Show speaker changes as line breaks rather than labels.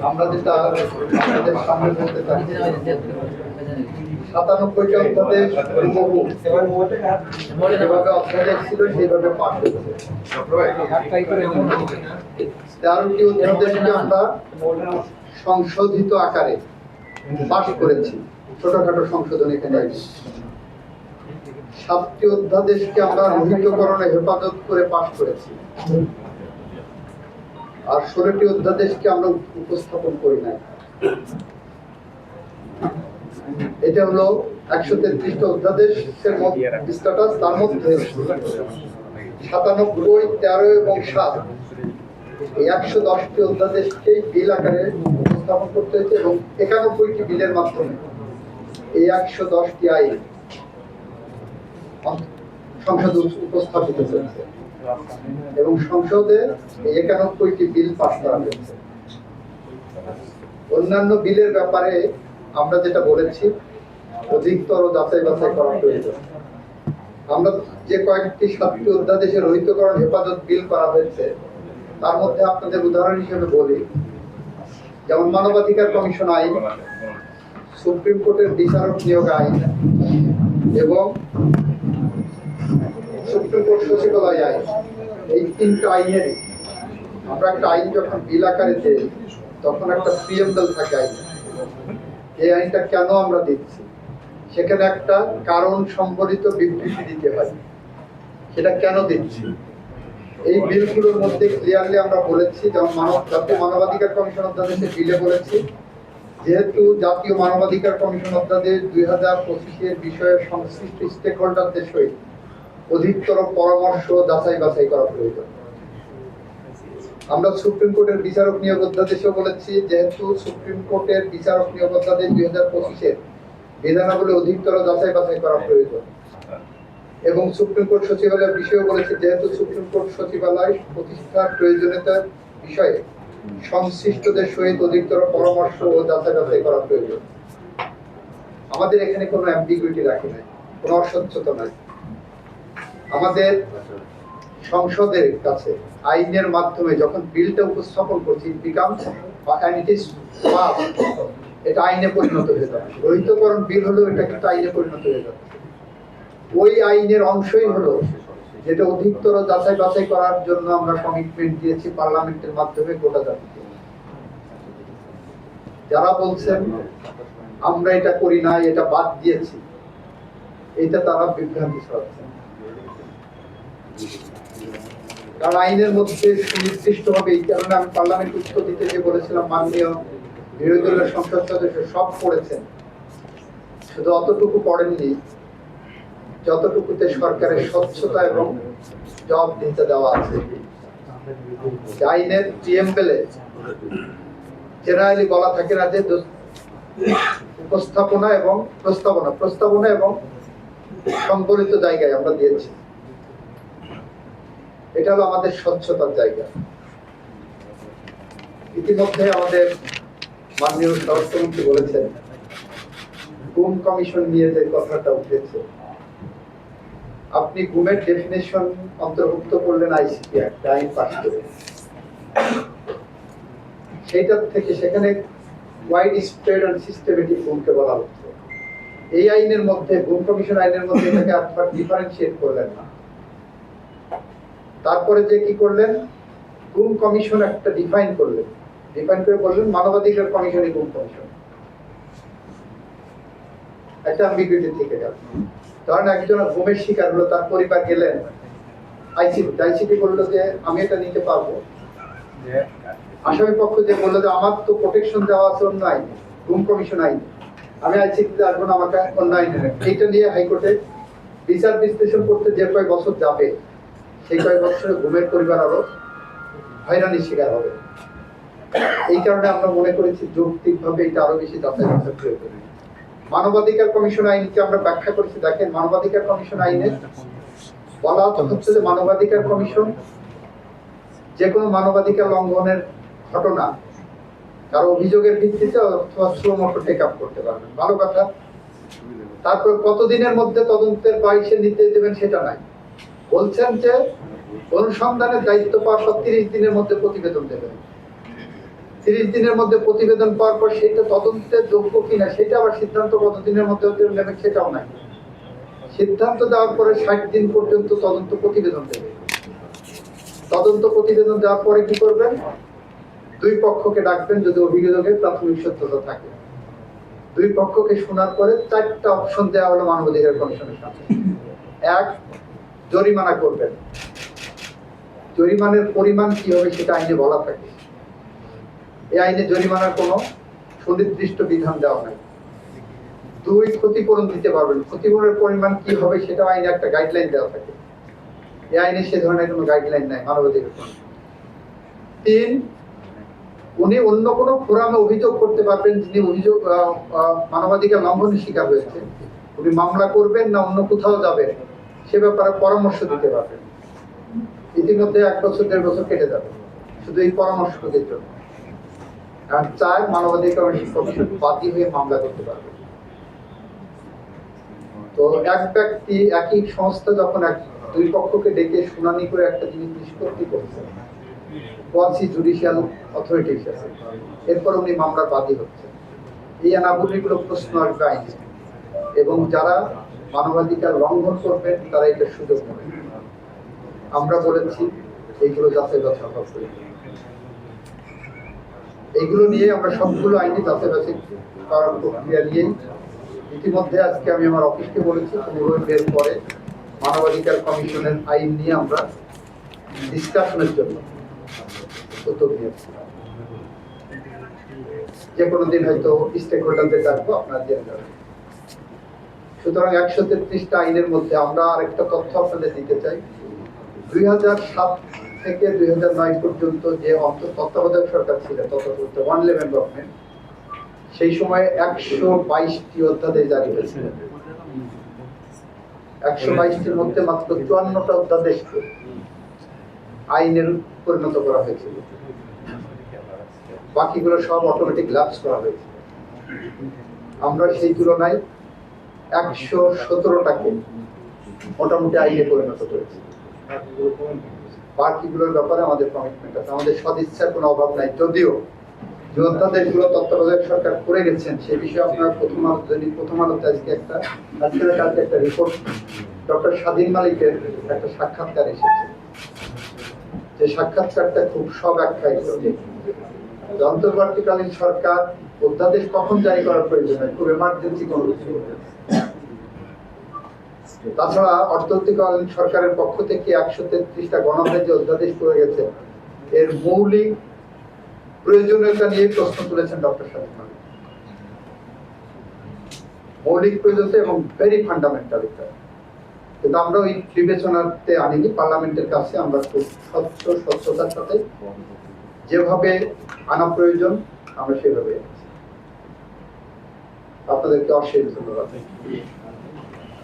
আমরা যেটা আমাদের সামনে বলতে চাই 97টা অধ্যাদেশ যেভাবে অধ্যাদেশ ছিল সেইভাবে পাঠ হয়েছে। 13টি অধ্যাদেশকে আমরা সংশোধিত আকারে পাঠ করেছি, ছোটখাটো সংশোধন এখানে আছে। 7টি অধ্যাদেশকে আমরা রহিতকরণে হেফাজত করে পাঠ করেছি, আর 16টি অধ্যাদেশকে আমরা উপস্থাপন করি নাই। এটা হলো 133টা অধ্যাদেশের স্ট্যাটাস। তার মধ্যে 97, 13 এবং 7 এই 110টি অধ্যাদেশকে বিল আকারে উপস্থাপন করতে হয়েছে এবং 91টি বিলের মাধ্যমে এই 110টি আইন সংসদে উপস্থাপিত হয়েছে এবং সংসদে 91টি বিল পাস করা হয়েছে। অন্যান্য বিলের ব্যাপারে আমরা যেটা বলেছি, অধিকতর যাচাই বাছাই করা প্রয়োজন। আমরা যে কয়েকটি 7টি অধ্যাদেশে রহিতকরণ হেফাজত বিল করা হয়েছে, তার মধ্যে আপনাদের উদাহরণ হিসেবে বলি, যেমন মানবাধিকার কমিশন আইন, সুপ্রিম কোর্টের বিচারক নিয়োগ আইন এবং সুপ্রিম কোর্ট সচিবালয় আইন। এই 3টা আইনেরই আমরা একটা আইন যখন বিল আকারে দিই তখন একটা প্রিএম্বল থাকে আইন। এই আইনটা কেন আমরা দিচ্ছি, সেখানে একটা কারণ সম্বলিত বিবৃতি দিতে হয়, সেটা কেন দিচ্ছি। এই বিলগুলোর মধ্যে ক্লিয়ারলি আমরা বলেছি, যেমন জাতীয় মানবাধিকার কমিশন অধ্যাদেশে বিলে বলেছি, যেহেতু জাতীয় মানবাধিকার কমিশন অধ্যাদেশ 2025-এর বিষয়ে সংশ্লিষ্ট স্টেক হোল্ডারদের সহিত অধিকতর পরামর্শ যাচাই বাছাই করা প্রয়োজন। আমরা সুপ্রিম কোর্টের বিচারক নিয়োগ অধ্যাদেশেও বলেছি, যেহেতু সুপ্রিম কোর্টের বিচারক নিয়োগ অধ্যাদেশ 2025-এর বিধানাবলী অধিকতর যাচাই বাছাই করা প্রয়োজন। এবং সুপ্রিম কোর্ট সচিবালয়ের বিষয়েও বলেছে, যেহেতু সুপ্রিম কোর্ট সচিবালয় প্রতিষ্ঠার প্রয়োজনীয়তার বিষয়ে সংশ্লিষ্টদের সহিত অধিকতর পরামর্শ ও যাচাই বাছাই করা প্রয়োজন। আমাদের এখানে কোনো অ্যাম্বিগুইটি রাখি নাই, কোনো অস্বচ্ছতা নাই। আমাদের সংসদের কাছে আইনের মাধ্যমে যখন বিলটা উপস্থাপন করছি, এটা আইনে পরিণত হয়ে যাবে। রহিতকরণ বিল হলেও এটা কিন্তু আইনে পরিণত হয়ে যাবে। ওই আইনের অংশই হলো যেটা অধিকতর যাচাই বাছাই করার জন্য আমরা কমিটমেন্ট দিয়েছি পার্লামেন্টের মাধ্যমে গোটা জাতিকে। যারা বলছেন আমরা এটা করি না, এটা বাদ দিয়েছি, এটা তারা বিভ্রান্তি ছড়াচ্ছেন। কারণ আইনের মধ্যে সুনির্দিষ্ট হবে, এই কারণে আমি পার্লামেন্ট উত্তর দিতে যে বলেছিলাম, মাননীয় বিরোধী দলের সংসদ সদস্য সব পড়েছেন, শুধু অতটুকু পড়েননি যতটুকুতে সরকারের স্বচ্ছতা এবং জবাবদিহিতা দেওয়া আছে। আইনের প্রিএম্বলে জেনারেলি বলা থাকে না যে উপস্থাপনা এবং প্রস্তাবনা এবং সংবলিত জায়গায় আমরা দিয়েছি। এটা হলো আমাদের স্বচ্ছতার জায়গা। ইতিমধ্যে আমাদের মাননীয় স্বরাষ্ট্রমন্ত্রী বলেছেন, গুম কমিশন নিয়ে যে কথাটা উঠেছে, আপনি গুমের ডেফিনেশন অন্তর্ভুক্ত করলেন আইসিপি একটা আইন পাস করে, সেইটার থেকে সেখানে ওয়াইড স্প্রেড এন্ড সিস্টেমেটিক গুমকে বলা হচ্ছে। এই আইনের মধ্যে, গুম কমিশন আইনের মধ্যে এটাকে আপনার ডিফারেন্সিয়েট করলেন না। তারপরে যে কি করলেন, গুম কমিশন একটা ডিফাইন করে বললেন মানবাধিকার কমিশনই গুম কমিশন। একটা অ্যাম্বিগুইটি থেকে গেল। ধরেন একজন গুমের শিকার হলো, তার পরিবার গেলেন আইসিপি বললো যে আমি এটা নিতে পারবো। আসামি পক্ষ যে বললো যে আমার তো প্রোটেকশন দেওয়া আছে অন্য আইনে, গুম কমিশন আইনে, আমি আইসিপিতে আসবো না, আমাকে অন্য আইনে। এইটা নিয়ে হাইকোর্টে বিচার বিশ্লেষণ করতে যে কয়েক বছর যাবে, সেই কয়েক বছরে গুমের পরিবার আরো হয়রানির শিকার হবে। এই কারণে আমরা মনে করেছি যৌক্তিকভাবে এটা আরো বেশি যাচাই বাছাই প্রয়োজন। মানবাধিকার কমিশন আইনকে আমরা ব্যাখ্যা করেছি। দেখেন, মানবাধিকার কমিশন আইনে বলা হচ্ছে যে মানবাধিকার কমিশন যে কোনো মানবাধিকার লঙ্ঘনের ঘটনা কারো অভিযোগের ভিত্তিতে অথবা সুমোটো টেক আপ করতে পারবেন, ভালো কথা। তারপর কতদিনের মধ্যে তদন্তের বাইরে নিতে দেবেন সেটা নাই, বলছেন যে অনুসন্ধানের দায়িত্ব পাওয়ার পর 30 দিনের মধ্যে প্রতিবেদন দেবেন। 30 দিনের মধ্যে প্রতিবেদন পাওয়ার পর সেটা তদন্তের যোগ্য কিনা সেটা আবার সিদ্ধান্ত কতদিনের মধ্যে নেবে সেটাও নাই। সিদ্ধান্ত দেওয়ার পরে 60 দিন পর্যন্ত তদন্ত প্রতিবেদন দেবে। তদন্ত প্রতিবেদন দেওয়ার পরে কি করবেন? দুই পক্ষকে ডাকবেন যদি অভিযোগের প্রাথমিক সত্যতা থাকে। দুই পক্ষকে শোনার পরে 4টা অপশন দেওয়া হলো মানবাধিকার কমিশনের সামনে। এক, জরিমানা করবেন। জরিমানের পরিমাণ কি হবে সেটা আইনে বলা থাকে। এই আইনে জরিমানার কোনো সুনির্দিষ্ট বিধান দেওয়া নাই। 2, ক্ষতিপূরণ দিতে পারবেন। ক্ষতিপূরণের পরিমাণ কি হবে সেটা আইনে একটা গাইডলাইন দেওয়া থাকে। এই আইনে সে ধরনের কোনো গাইডলাইন নাই মানবাধিকার। 3, উনি অন্য কোনো ফোরামে অভিযোগ করতে পারবেন যিনি অভিযোগ মানবাধিকার লঙ্ঘনের শিকার হয়েছে। উনি মামলা করবেন না অন্য কোথাও যাবেন সে ব্যাপারে পরামর্শ দিতে পারবেন। ইতিমধ্যে 1 বছর 1.5 বছর কেটে যাবে শুধু এই পরামর্শকের জন্য। আর 4, মানবাধিকার কমিশন বাদী হয়ে মামলা করতে পারবে। তো এক ব্যক্তি একই সংস্থা যখন দুই পক্ষকে ডেকে শুনানি করে একটা জিনিস নিষ্পত্তি করছে, কোয়াসি জুডিশিয়াল অথরিটি হিসেবে, এরপর উনি মামলার বাদী হচ্ছে। এই আনাগুলিগুলো প্রশ্ন আসবে আইনে, এবং যারা মানবাধিকার লঙ্ঘন করবেন তারা এটা সুযোগ নেবেন। আমরা বলেছি এইগুলো যাচাই বাছাই করি। এইগুলো নিয়ে আমরা সবগুলো আইনি যাচাই বাছাই করার প্রক্রিয়া নিয়েই ইতিমধ্যে আজকে আমি আমার অফিসকে বলেছি 15 দিনের পরে মানবাধিকার কমিশনের আইন নিয়ে আমরা ডিসকাশনের জন্য উদ্যোগ নিয়েছি। যে কোনো দিন হয়তো স্টেক হোল্ডারদের ডাকবো, আপনারা জেনে যাবেন। সুতরাং 133টা আইনের মধ্যে আমরা আরেকটা তথ্য আপনাদের দিতে চাই। 2007 থেকে 2009 পর্যন্ত যে তত্ত্বাবধায়ক সরকার ছিল, তত্ত্বাবধায়ক ওয়ান লেভেল গভর্নমেন্ট, সেই সময় 122টি অধ্যাদেশ জারি হয়েছিল। 122টির মধ্যে মাত্র 54টা অধ্যাদেশকে আইনের পরিণত করা হয়েছিল, বাকিগুলো সব অটোমেটিক ল্যাপস করা হয়েছিল। আমরা সেই তুলনায় 117টাকে মোটামুটি আইনে পরিণত করেছি। বাকিগুলোর ব্যাপারে আমাদের কমিটমেন্ট আছে, আমাদের সদিচ্ছার কোনো অভাব নাই। যদিও যে অধ্যাদেশগুলো তত্ত্বাবধায়ক সরকার করে গেছেন সে বিষয়ে আপনার প্রথম আলোতে আজকে কালকে একটা রিপোর্ট ডক্টর স্বাধীন মালিকের একটা সাক্ষাৎকার এসেছে, যে সাক্ষাৎকারটা খুব সব্যাখ্যায় করে। অন্তর্বর্তীকালীন সরকার অধ্যাদেশ কখন জারি করার প্রয়োজন হয়, খুব এমার্জেন্সি কোনো কিছু। তাছাড়া অন্তর্বর্তীকালীন সরকারের পক্ষ থেকে 133টা গণহারে যে অধ্যাদেশ করে গেছে এর মৌলিক প্রয়োজনীয়তা নিয়ে প্রশ্ন তুলেছেন ডক্টর স্বাধীন মালিক। মৌলিক প্রয়োজনীয়তা এবং ভেরি ফান্ডামেন্টাল এটা, কিন্তু আমরা ওই বিবেচনাতে আনিনি। পার্লামেন্টের কাছে আমরা খুব স্বচ্ছতার সাথে যেভাবে আনা প্রয়োজন আমরা সেভাবে আপনাদেরকে অশেষ ধন্যবাদ।